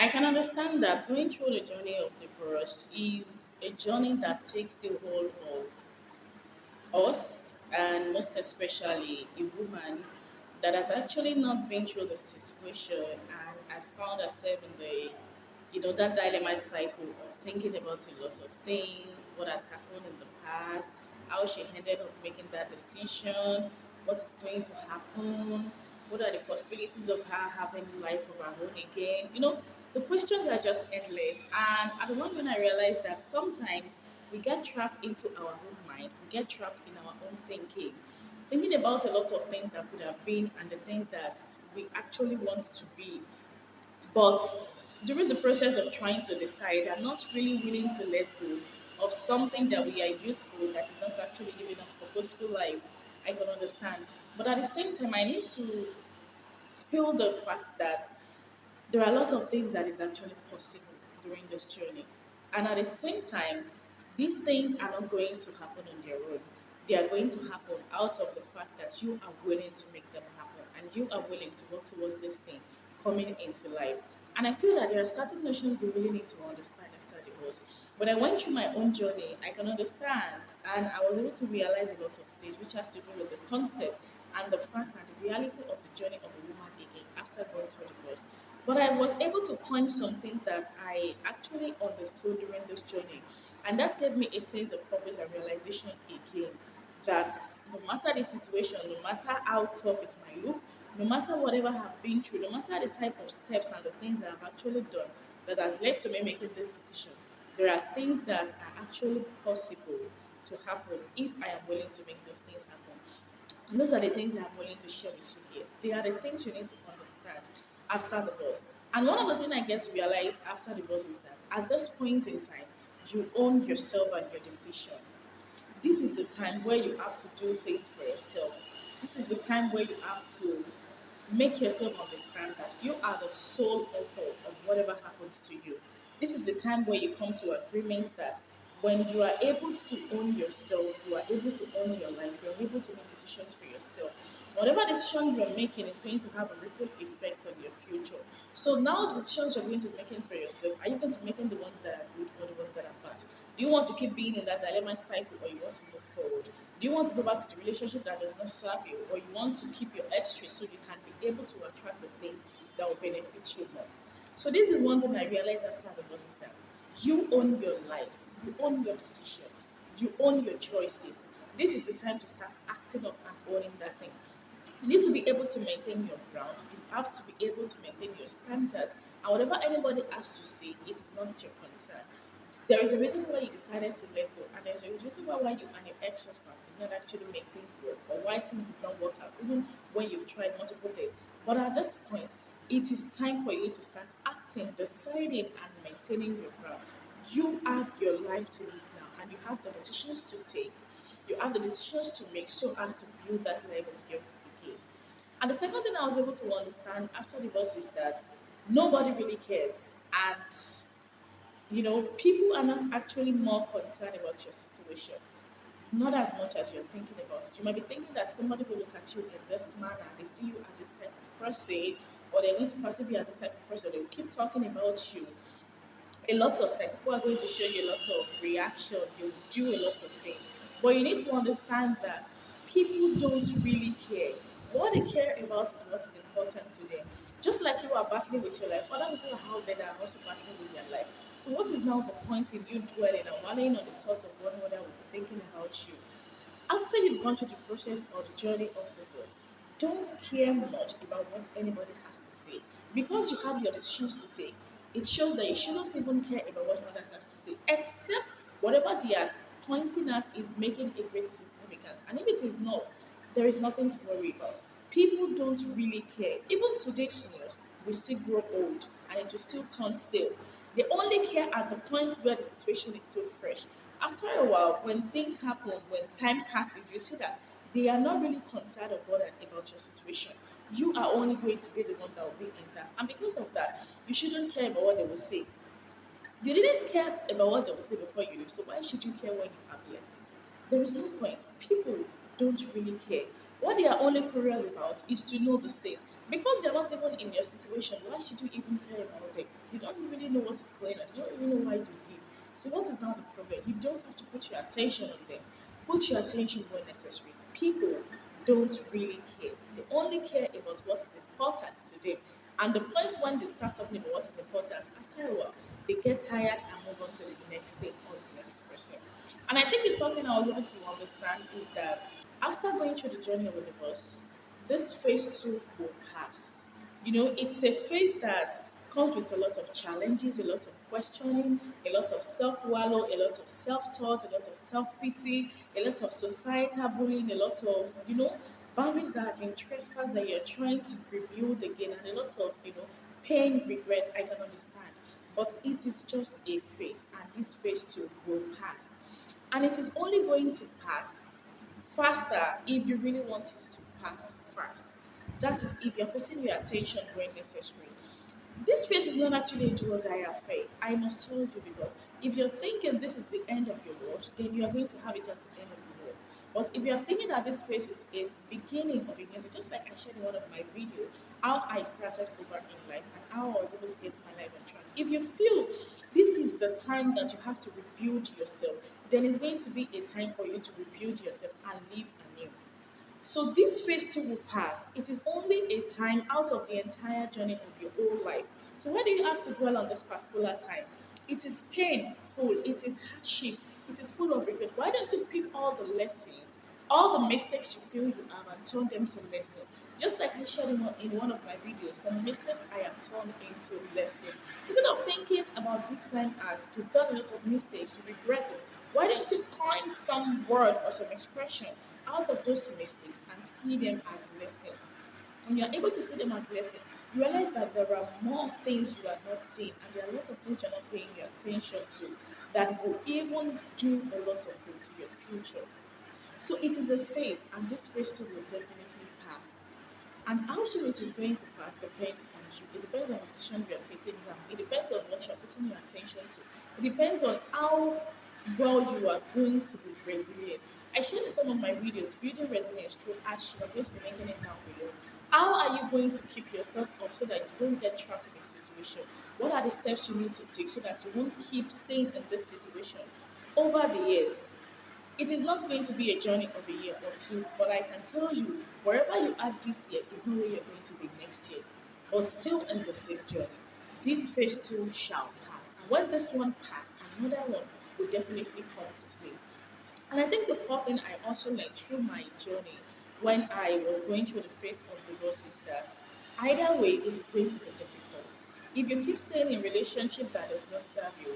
I can understand that going through the journey of divorce is a journey that takes the whole of us, and most especially a woman that has actually not been through the situation and has found herself in that dilemma cycle of thinking about a lot of things, what has happened in the past, how she ended up making that decision, what is going to happen, what are the possibilities of her having life of her own again. The questions are just endless. And at the moment when I realized that sometimes we get trapped into our own mind, we get trapped in our own thinking about a lot of things that could have been and the things that we actually want to be. But during the process of trying to decide, I'm not really willing to let go of something that we are useful that is not actually giving us purposeful life. I can understand. But at the same time, I need to spill the fact that there are a lot of things that is actually possible during this journey. And at the same time, these things are not going to happen on their own. They are going to happen out of the fact that you are willing to make them happen and you are willing to work towards this thing coming into life. And I feel that there are certain notions we really need to understand after divorce. When I went through my own journey, I can understand and I was able to realize a lot of things which has to do with the concept and the fact and the reality of the journey of a woman again after going through divorce. But I was able to coin some things that I actually understood during this journey. And that gave me a sense of purpose and realization again that no matter the situation, no matter how tough it might look, no matter whatever I've been through, no matter the type of steps and the things that I've actually done that has led to me making this decision, there are things that are actually possible to happen if I am willing to make those things happen. And those are the things I'm willing to share with you here. They are the things you need to understand after the divorce. And one of the things I get to realize after the divorce is that at this point in time, you own yourself and your decision. This is the time where you have to do things for yourself. This is the time where you have to make yourself understand that you are the sole author of whatever happens to you. This is the time where you come to agreement that when you are able to own yourself, you are able to own your life, you are able to make decisions for yourself. Whatever decision you are making is going to have a ripple effect on your future. So now the decisions you're going to be making for yourself, are you going to be making the ones that are good or the ones that are bad? Do you want to keep being in that dilemma cycle or you want to move forward? Do you want to go back to the relationship that does not serve you or you want to keep your extras so you can be able to attract the things that will benefit you more? So this is one thing I realized after the divorce is that you own your life, you own your decisions, you own your choices. This is the time to start acting up and owning that thing. You need to be able to maintain your ground. You have to be able to maintain your standards. And whatever anybody has to say, it is not your concern. There is a reason why you decided to let go, and there's a reason why you and your ex-husband did not actually make things work, or why things did not work out, even when you've tried multiple dates. But at this point, it is time for you to start acting, deciding, and maintaining your ground. You have your life to live now, and you have the decisions to take. You have the decisions to make so as to build that life of your again. And the second thing I was able to understand after divorce is that nobody really cares. And people are not actually more concerned about your situation, not as much as you're thinking about it. You might be thinking that somebody will look at you in this manner, they see you as this type of person, or they're going to perceive you as this type of person, they will keep talking about you a lot of time. People are going to show you a lot of reaction, you do a lot of things. But you need to understand that people don't really care. What they care about is what is important to them. Just like you are battling with your life, other people are out there that are also battling with their life. So what is now the point in you dwelling and wallowing on the thoughts of one another will be thinking about you? After you've gone through the process or the journey of divorce, don't care much about what anybody has to say. Because you have your decisions to take, it shows that you shouldn't even care about what others has to say, except whatever they are pointing at is making a great significance. And if it is not, there is nothing to worry about. People don't really care. Even today's seniors will still grow old and it will still turn stale. They only care at the point where the situation is still fresh. After a while, when things happen, when time passes, you see that they are not really concerned or bothered about your situation. You are only going to be the one that will be in that. And because of that, you shouldn't care about what they will say. You didn't care about what they will say before you leave, so why should you care when you have left? There is no point. People don't really care. What they are only curious about is to know the state. Because they are not even in your situation, why should you even care about it? You don't really know what is going on. They don't really know why you live. So what is now the problem? You don't have to put your attention on them. Put your attention where necessary. People don't really care. They only care about what is important to them. And the point when they start talking about what is important, after a while, they get tired and move on to the next thing or the next person. And I think the third thing I was able to understand is that after going through the journey of a divorce, this phase two will pass. You know, it's a phase that comes with a lot of challenges, a lot of questioning, a lot of self wallow, a lot of self thought, a lot of self pity, a lot of societal bullying, a lot of, boundaries that have been trespassed that you're trying to rebuild again, and a lot of, pain, regret. I can understand. But it is just a phase, and this phase too will pass. And it is only going to pass faster if you really want it to pass fast. That is if you're putting your attention where necessary. This phase is not actually a do or die affair. I must tell you, because if you're thinking this is the end of your world, then you are going to have it as the end of your world. But if you're thinking that this phase is beginning of a new journey, just like I shared in one of my videos, how I started over in life and how I was able to get my life on track. If you feel this is the time that you have to rebuild yourself, then it's going to be a time for you to rebuild yourself and live anew. So this phase two will pass. It is only a time out of the entire journey of your whole life. So why do you have to dwell on this particular time? It is painful, it is hardship, it is full of regret. Why don't you pick all the lessons, all the mistakes you feel you have, and turn them to lessons? Just like I shared in one of my videos, some mistakes I have turned into lessons. Instead of thinking about this time as you've done a lot of mistakes, you regret it, why don't you coin some word or some expression out of those mistakes and see them as lesson? When you're able to see them as lesson, you realize that there are more things you are not seeing, and there are a lot of things you're not paying your attention to that will even do a lot of good to your future. So it is a phase, and this phase too will definitely pass. And how soon it is going to pass depends on you. It depends on the decision you are taking now. It depends on what you are putting your attention to. It depends on how well you are going to be resilient. I shared in some of my videos, building resilience through action. I'm going to be making it down below. How are you going to keep yourself up so that you don't get trapped in this situation? What are the steps you need to take so that you won't keep staying in this situation over the years? It is not going to be a journey of a year or two, but I can tell you, wherever you are this year is not where you're going to be next year, but still in the same journey. This phase two shall pass, and when this one passes, another one will definitely come to play. And I think the fourth thing I also learned through my journey when I was going through the phase of divorce is that either way it is going to be difficult. If you keep staying in a relationship that does not serve you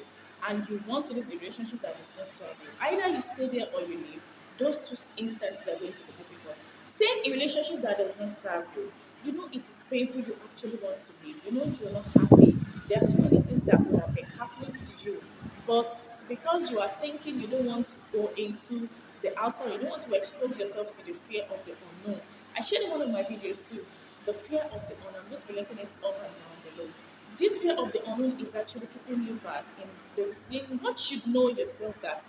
and you want to leave the relationship that does not serve you, either you stay there or you leave. Those two instances are going to be difficult. Staying in a relationship that does not serve you, you know it is painful, you actually want to leave. You know you're not happy. There are so many things that would have been happening to you, but because you are thinking you don't want to go into the outside, you don't want to expose yourself to the fear of the unknown. I shared in one of my videos too, the fear of the unknown. I'm going to be linking it up and down below. This fear of the unknown is actually keeping you back in what you know yourself that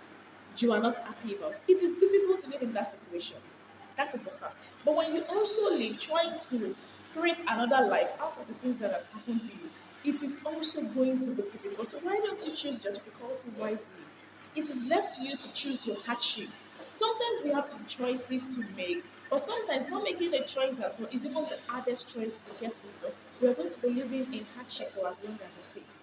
you are not happy about. It is difficult to live in that situation. That is the fact. But when you also live trying to create another life out of the things that has happened to you, it is also going to be difficult. So why don't you choose your difficulty wisely? It is left to you to choose your hardship. Sometimes we have the choices to make, but sometimes not making a choice at all is even the hardest choice we get, because we are going to be living in hardship for as long as it takes.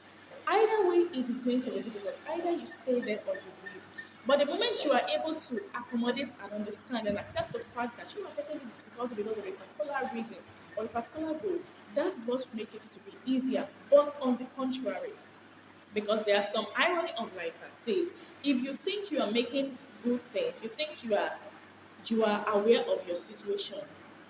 Either way, it is going to be difficult. Either you stay there or you leave. But the moment you are able to accommodate and understand and accept the fact that you are facing this difficulty because of a particular reason or a particular goal, that is what makes it to be easier. But on the contrary, because there are some irony of life that says if you think you are making good things, you think you are aware of your situation,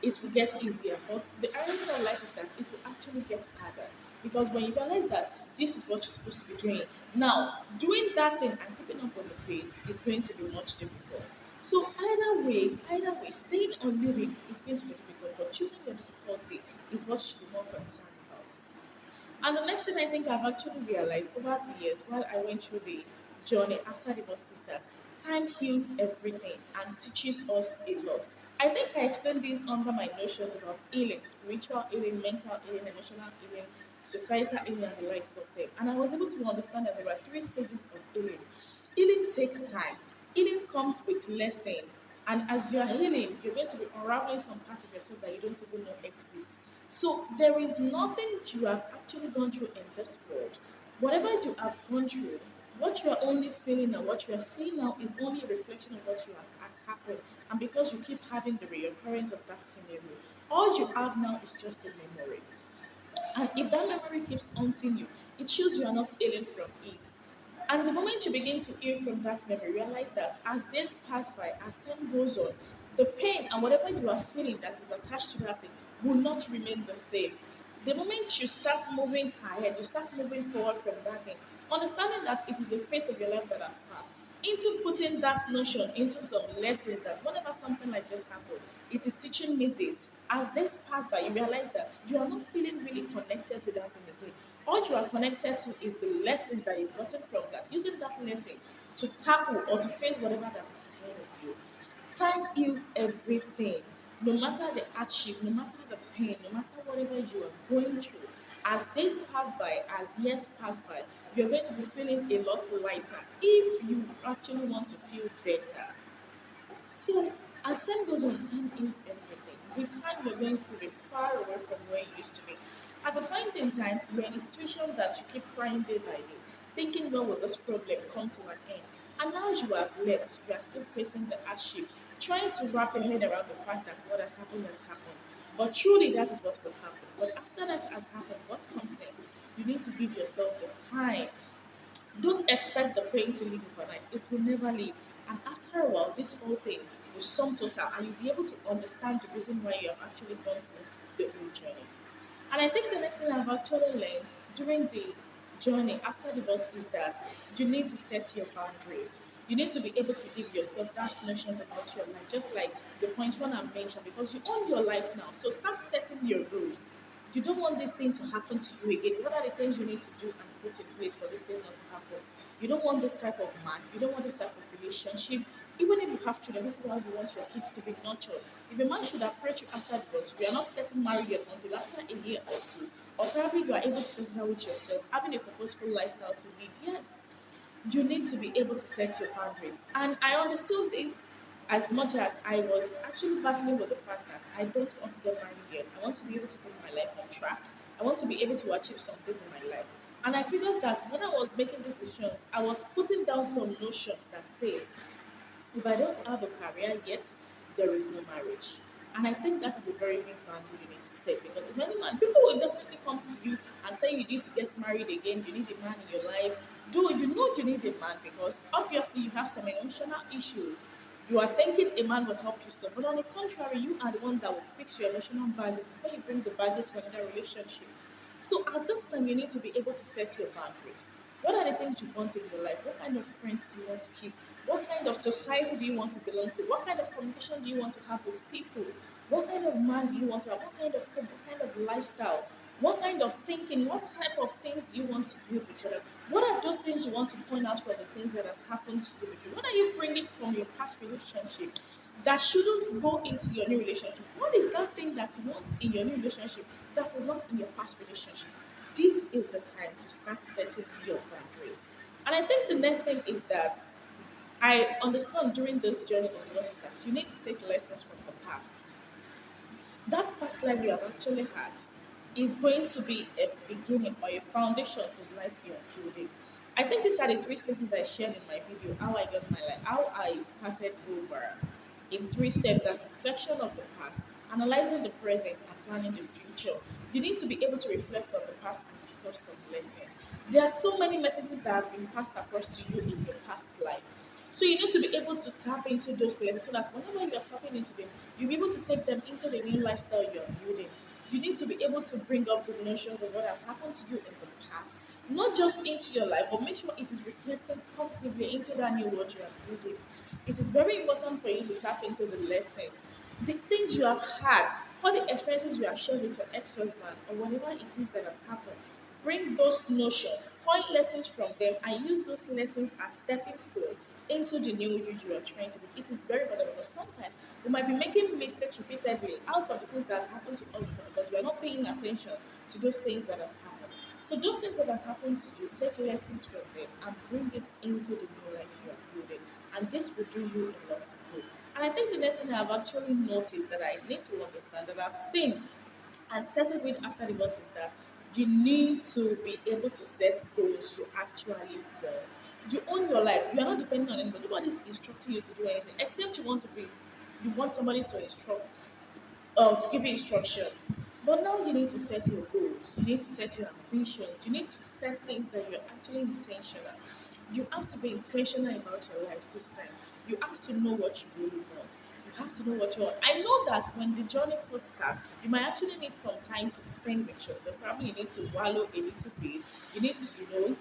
it will get easier. But the irony of life is that it will actually get harder, because when you realize that this is what you're supposed to be doing now, doing that thing and keeping up with the pace is going to be much difficult. So either way, staying or living is going to be difficult, but choosing your difficulty is what you should be more concerned about. And the next thing I think I've actually realized over the years while I went through the journey after divorce is that time heals everything and teaches us a lot. I think I explained this under my notions about healing, spiritual healing, mental healing, emotional healing, societal healing, and the likes of them. And I was able to understand that there are three stages of healing. Healing takes time. Healing comes with lesson. And as you are healing, you're going to be unraveling some parts of yourself that you don't even know exist. So there is nothing you have actually gone through in this world. Whatever you have gone through, what you are only feeling and what you are seeing now is only a reflection of what you have has happened. And because you keep having the reoccurrence of that scenario, all you have now is just a memory. And if that memory keeps haunting you, it shows you are not healing from it. And the moment you begin to heal from that memory, realize that as days pass by, as time goes on, the pain and whatever you are feeling that is attached to that thing will not remain the same. The moment you start moving ahead, you start moving forward from that thing, understanding that it is a phase of your life that has passed, into putting that notion into some lessons that whenever something like this happens, it is teaching me this. As this pass by, you realize that you are not feeling really connected to that thing again. All you are connected to is the lessons that you've gotten from that, using that lesson to tackle or to face whatever that is ahead of you. Time heals everything. No matter the hardship, no matter the pain, no matter whatever you are going through, as days pass by, as years pass by, you're going to be feeling a lot lighter if you actually want to feel better. So, as time goes on, time heals everything. With time, you're going to be far away from where you used to be. At a point in time, you're in a situation that you keep crying day by day, thinking, when will this problem come to an end? And now you have left, you are still facing the hardship, trying to wrap your head around the fact that what has happened has happened. But truly, that is what will happen. But after that has happened, what comes next? You need to give yourself the time. Don't expect the pain to leave overnight. It will never leave. And after a while, this whole thing will sum total and you'll be able to understand the reason why you have actually gone through the whole journey. And I think the next thing I've actually learned during the journey after divorce is that you need to set your boundaries. You need to be able to give yourself that notions about your life, just like the point one I mentioned, because you own your life now. So start setting your rules. You don't want this thing to happen to you again. What are the things you need to do and put in place for this thing not to happen? You don't want this type of man. You don't want this type of relationship. Even if you have children, this is how you want your kids to be nurtured. If a man should approach you after divorce, you are not getting married yet until after a year or two, or probably you are able to settle down with yourself, having a purposeful lifestyle to live. Yes, you need to be able to set your boundaries. And I understood this as much as I was actually battling with the fact that I don't want to get married yet. I want to be able to put my life on track. I want to be able to achieve some things in my life. And I figured that when I was making these decisions, I was putting down some notions that say if I don't have a career yet, there is no marriage. And I think that is a very big boundary you need to set because if any man, people will definitely come to you and tell you need to get married again, you need a man in your life. Do you know you need a man because obviously you have some emotional issues. You are thinking a man will help you solve, but on the contrary, you are the one that will fix your emotional baggage before you bring the baggage to another relationship. So at this time, you need to be able to set your boundaries. What are the things you want in your life? What kind of friends do you want to keep? What kind of society do you want to belong to? What kind of communication do you want to have with people? What kind of man do you want to have? What kind of home? What kind of lifestyle? What kind of thinking? What type of things do you want to build with each other? What are those things you want to point out for the things that has happened to you before? What are you bringing from your past relationship that shouldn't go into your new relationship? What is that thing that you want in your new relationship that is not in your past relationship? This is the time to start setting your boundaries. And I think the next thing is that I understand during this journey of divorce is that you need to take lessons from the past. That past life you have actually had is going to be a beginning or a foundation to the life you are building. I think these are the three stages I shared in my video, how I got my life, how I started over in three steps. That's reflection of the past, analyzing the present, and planning the future. You need to be able to reflect on the past and pick up some lessons. There are so many messages that have been passed across to you in your past life. So you need to be able to tap into those lessons so that whenever you are tapping into them, you'll be able to take them into the new lifestyle you are building. You need to be able to bring up the notions of what has happened to you in the past, not just into your life, but make sure it is reflected positively into that new world you are building. It is very important for you to tap into the lessons, the things you have had, all the experiences you have shared with your ex-husband, or whatever it is that has happened. Bring those notions, point lessons from them, and use those lessons as stepping stones into the new you are trying to be. It is very important because sometimes we might be making mistakes repeatedly out of the things that has happened to us before because we are not paying attention to those things that has happened. So those things that have happened to you, take lessons from them and bring it into the new life you are building. And this will do you a lot of good. And I think the next thing I've actually noticed that I need to understand, that I've seen and settled with after divorce, is that you need to be able to set goals you actually want. You own your life. You are not depending on anybody. Nobody is instructing you to do anything except you want somebody to instruct, to give you instructions. But now you need to set your goals. You need to set your ambitions. You need to set things that you're actually intentional. You have to be intentional about your life this time. You have to know what you really want. You have to know what you want. I know that when the journey first starts, you might actually need some time to spend with yourself. Probably you need to wallow a little bit. You need to,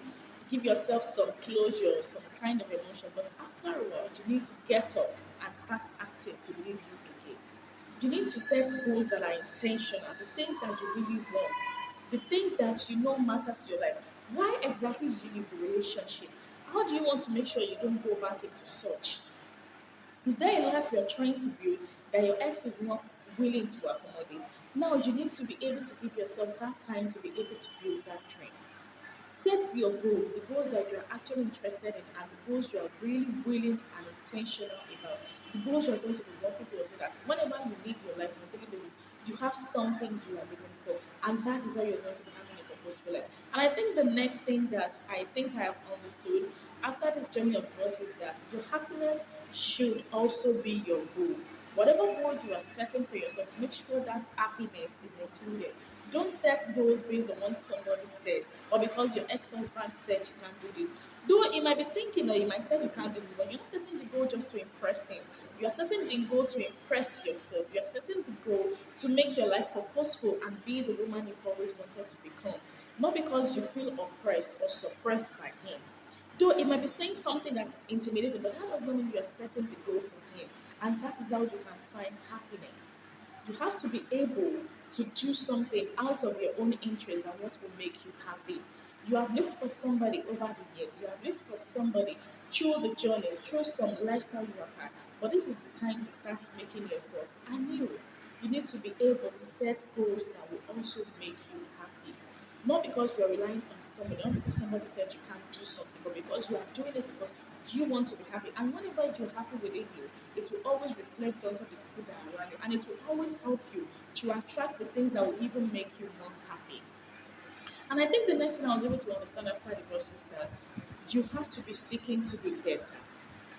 give yourself some closure, some kind of emotion. But after a while, you need to get up and start acting to live you again. You need to set goals that are intentional, the things that you really want, the things that you know matters to your life. Why exactly did you leave the relationship? How do you want to make sure you don't go back into such? Is there a life you're trying to build that your ex is not willing to accommodate? Now you need to be able to give yourself that time to be able to build that dream. Set your goals, the goals that you're actually interested in, and the goals you are really willing and intentional about. The goals you're going to be working towards, so that whenever you live your life on a daily basis, you have something you are living for, and that is how you're going to be having a purposeful life. And I think the next thing that I think I have understood after this journey of divorce is that your happiness should also be your goal. Whatever goal you are setting for yourself, make sure that happiness is included. Don't set goals based on what somebody said, or because your ex-husband said you can't do this. Though he might be thinking, or he might say you can't do this, but you're not setting the goal just to impress him. You are setting the goal to impress yourself. You are setting the goal to make your life purposeful and be the woman you've always wanted to become. Not because you feel oppressed or suppressed by him. Though it might be saying something that's intimidating, but that does not mean you are setting the goal for him. And that is how you can find happiness. You have to be able to do something out of your own interest and what will make you happy. You have lived for somebody over the years. You have lived for somebody through the journey, through some lifestyle you have had. But this is the time to start making yourself anew. You need to be able to set goals that will also make you happy. Not because you are relying on somebody, not because somebody said you can't do something, but because you are doing it because you want to be happy. And whenever you're happy within you, it will always reflect onto the people that are around you. And it will always help you to attract the things that will even make you more happy. And I think the next thing I was able to understand after divorce is that you have to be seeking to be better.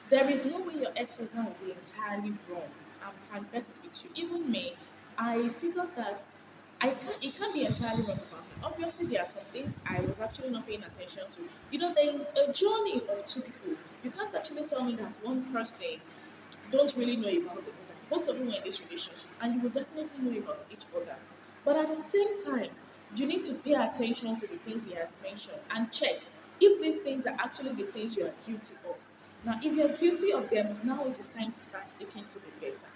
There is no way your ex-husband will be entirely wrong and can bet it with you. Even me, I figured that it can't be entirely wrong about me. Obviously, there are some things I was actually not paying attention to. There is a journey of two people. You can't actually tell me that one person don't really know about the other. Both of you are in this relationship, and you will definitely know about each other. But at the same time, you need to pay attention to the things he has mentioned and check if these things are actually the things you are guilty of. Now, if you're guilty of them, now it is time to start seeking to be better.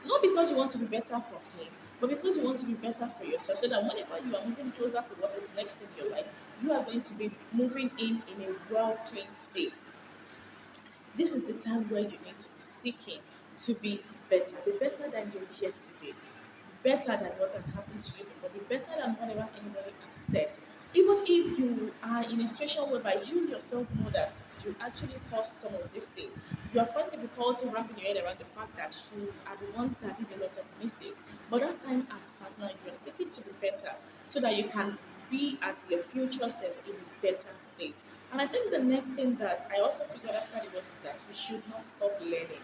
Not because you want to be better for him, but because you want to be better for yourself, so that whenever you are moving closer to what is next in your life, you are going to be moving in a well clean state. This is the time where you need to be seeking to be better. Be better than your yesterday. Be better than what has happened to you before. Be better than whatever anybody has said. Even if you are in a situation whereby you yourself know that you actually caused some of these things, you are finding difficulty wrapping your head around the fact that you are the ones that did a lot of mistakes. But that time has passed now. You are seeking to be better so that you can be at your future self in a better state. And I think the next thing that I also figured after divorce is that you should not stop learning.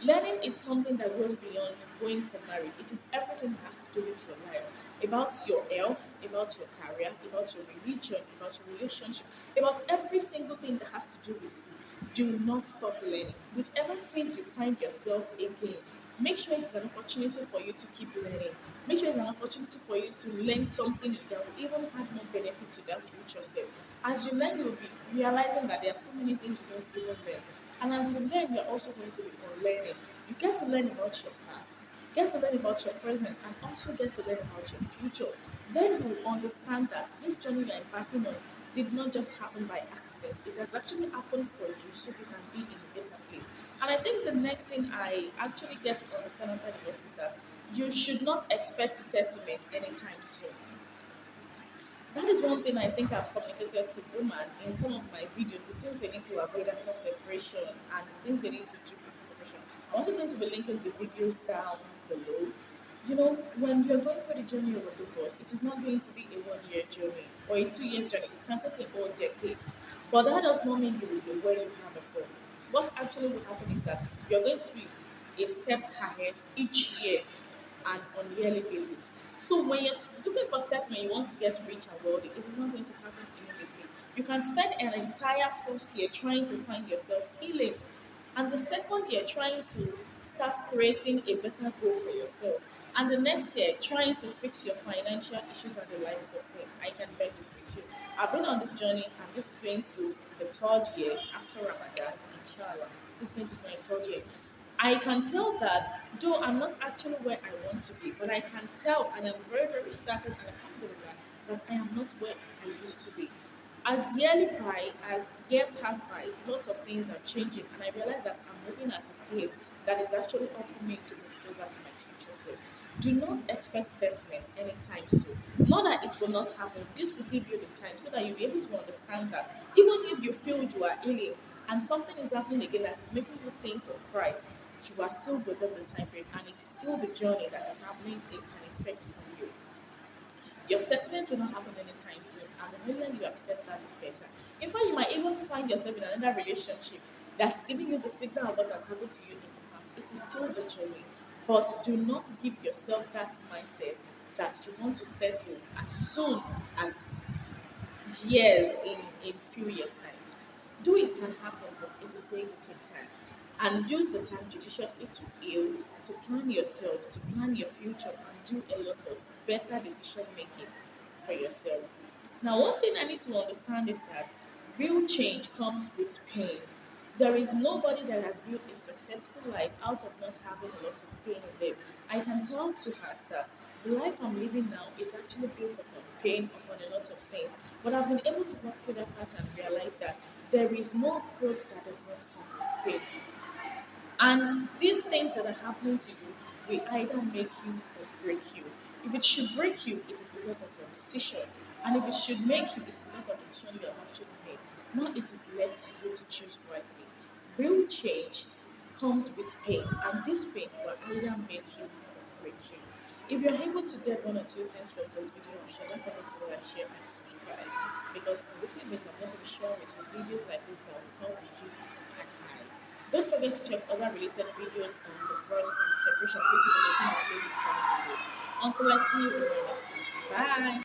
Learning is something that goes beyond going for marriage. It is everything that has to do with your life, about your health, about your career, about your religion, about your relationship, about every single thing that has to do with you. Do not stop learning. Whichever phase you find yourself in, make sure it's an opportunity for you to keep learning. Make sure it's an opportunity for you to learn something that will even add more benefit to that future self. As you learn, you'll be realizing that there are so many things you don't even learn. And as you learn, you're also going to be unlearning. You get to learn about your past, get to learn about your present, and also get to learn about your future. Then you will understand that this journey you're embarking on did not just happen by accident. It has actually happened for you so you can be in a better place. And I think the next thing I actually get to understand after divorce is that you should not expect settlement anytime soon. That is one thing I think I've communicated to women in some of my videos, the things they need to avoid after separation and the things they need to do after separation. I'm also going to be linking the videos down below. You know, when you're going through the journey of a divorce, it is not going to be a 1 year journey or a 2 years journey. It can take a whole decade. But that does not mean you will be where you are before. What actually will happen is that you're going to be a step ahead each year and on yearly basis. So when you're looking for settlement, you want to get rich and wealthy, it is not going to happen immediately. You can spend an entire first year trying to find yourself healing, and the second year trying to start creating a better goal for yourself, and the next year trying to fix your financial issues and the likes of them. I can bet it with you. I've been on this journey, and this is going to the third year after Ramadan, inshallah. This is going to be my third year. I can tell that though I'm not actually where I want to be, but I can tell and I'm very, very certain and alhamdulillah that I am not where I used to be. As yearly by, as year passed by, lots of things are changing, and I realize that I'm moving at a pace that is actually helping me to move closer to my future self. Do not expect settlement anytime soon. Not that it will not happen. This will give you the time so that you'll be able to understand that even if you feel you are healing and something is happening again that is making you think or cry, you are still within the time frame, and it is still the journey that is having an effect on you. Your settlement will not happen anytime soon, and the earlier you accept that, the better. In fact, you might even find yourself in another relationship that's giving you the signal of what has happened to you in the past. It is still the journey, but do not give yourself that mindset that you want to settle as soon as years in few years time. Do it can happen, but it is going to take time. And use the time judiciously to heal, to plan yourself, to plan your future, and do a lot of better decision making for yourself. Now, one thing I need to understand is that real change comes with pain. There is nobody that has built a successful life out of not having a lot of pain in them. I can tell to heart that the life I'm living now is actually built upon pain, upon a lot of things. But I've been able to walk through that path and realize that there is no growth that does not come with pain. And these things that are happening to you will either make you or break you. If it should break you, it is because of your decision. And if it should make you, it's because of the decision you have actually made. Now it is left to you to choose wisely. Real change comes with pain, and this pain will either make you or break you. If you're able to get one or two things from this video, don't forget to like, share, and subscribe. Because on a weekly basis, I'm going to be sharing with you videos like this that will help you and I. Don't forget to check other related videos on divorce and separation, which will be making our playlist down below. Until I see you in my next one. Bye.